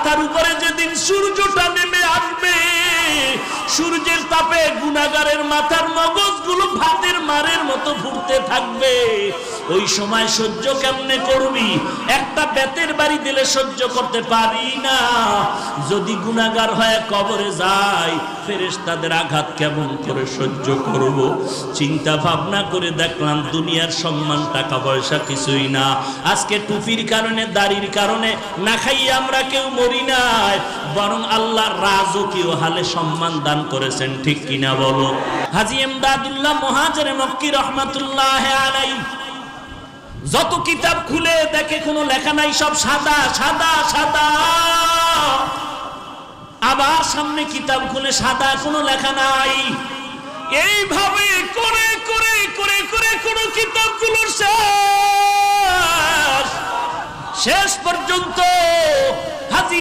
মাথার উপরে যেদিন সূর্যটা নেমে আসবে, সূর্যের তাপে গুনাহগারের মাথার মগজগুলো ভাতের মারের মতো ফুটতে থাকবে। ওই সময় সহ্য কেমনে করবি? একটা বেতের বাড়ি দিলে সহ্য করতে পারি না। যদি গুনাহগার হয়ে কবরে যায়, ফেরেশতাদের আঘাত কেমন করে সহ্য করব? চিন্তা ভাবনা করে দেখলাম দুনিয়ার সম্মান টাকা পয়সা কিছুই না। আজকে টুপির কারণে, দাড়ির কারণে না খাইয়ে আমরা কেউ মরি নাই, বরং আল্লাহ রাজকীয় হালে সম্মান দান করেছেন। ঠিক কিনা বলো? হাজী ইমদাদুল্লাহ মুহাজিরে মক্কি রহমাতুল্লাহ আলাইহি যত কিতাব খুলে দেখে কোনো লেখা নাই, সব সাদা সাদা সাদা। আবার সামনে কিতাব খুলে সাদা, কোনো লেখা নাই। এইভাবে করে করে করে করে কোনো কিতাবগুলোর শেষ পর্যন্ত হাজী